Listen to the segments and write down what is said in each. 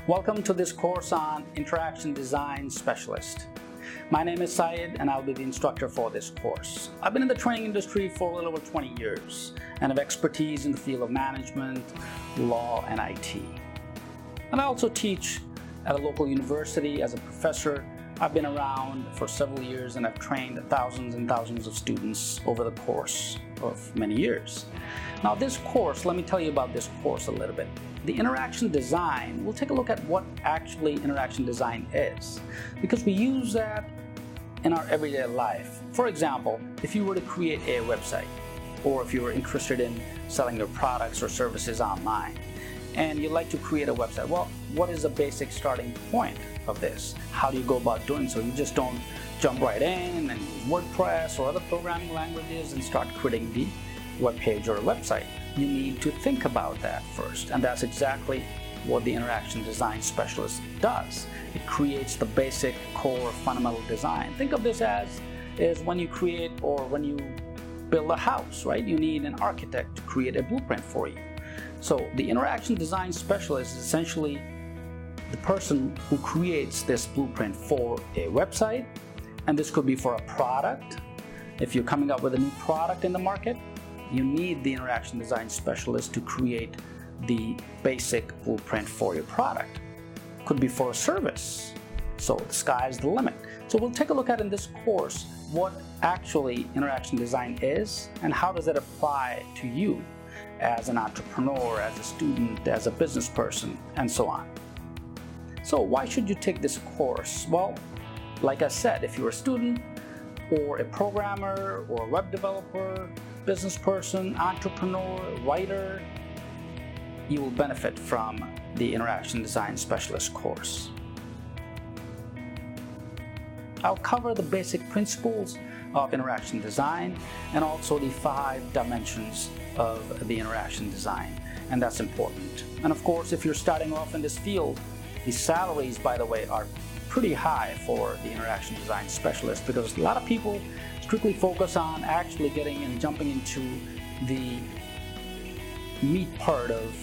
Welcome to this course on Interaction Design Specialist. My name is Syed and I'll be the instructor for this course. I've been in the training industry for a little over 20 years and have expertise in the field of management, law, and IT. And I also teach at a local university as a professor. I've been around for several years and I've trained thousands and thousands of students over the course of many years. Now this course, let me tell you about this course a little bit. The interaction design, we'll take a look at what actually interaction design is, because we use that in our everyday life. For example, if you were to create a website, or if you were interested in selling your products or services online, and you'd like to create a website, well, what is the basic starting point of this? How do you go about doing so? You just don't jump right in and use WordPress or other programming languages and start creating the web page or a website. You need to think about that first, and that's exactly what the interaction design specialist does. It creates the basic core fundamental design. Think of this as when you create or when you build a house, right? You need an architect to create a blueprint for you. So the interaction design specialist is essentially the person who creates this blueprint for a website, and this could be for a product. If you're coming up with a new product in the market, you need the interaction design specialist to create the basic blueprint for your product. Could be for a service, so the sky's the limit. So we'll take a look at in this course what actually interaction design is and how does it apply to you as an entrepreneur, as a student, as a business person, and so on. So why should you take this course? Well, like I said, if you're a student or a programmer or a web developer, business person, entrepreneur, writer, you will benefit from the Interaction Design Specialist course. I'll cover the basic principles of interaction design and also the 5 dimensions of the interaction design, and that's important. And of course, if you're starting off in this field, the salaries, by the way, are pretty high for the interaction design specialist, because a lot of people strictly focus on actually getting and jumping into the meat part of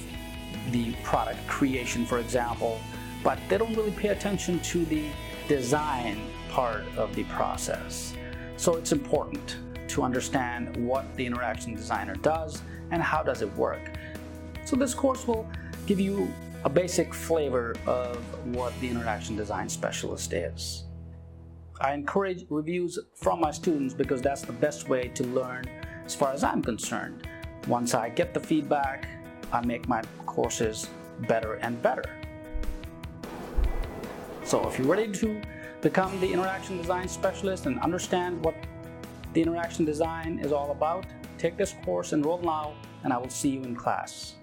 the product creation, for example, but they don't really pay attention to the design part of the process. So it's important to understand what the interaction designer does and how does it work. So this course will give you a basic flavor of what the interaction design specialist is. I encourage reviews from my students because that's the best way to learn as far as I'm concerned. Once I get the feedback, I make my courses better and better. So if you're ready to become the interaction design specialist and understand what the interaction design is all about, take this course, enroll now, and I will see you in class.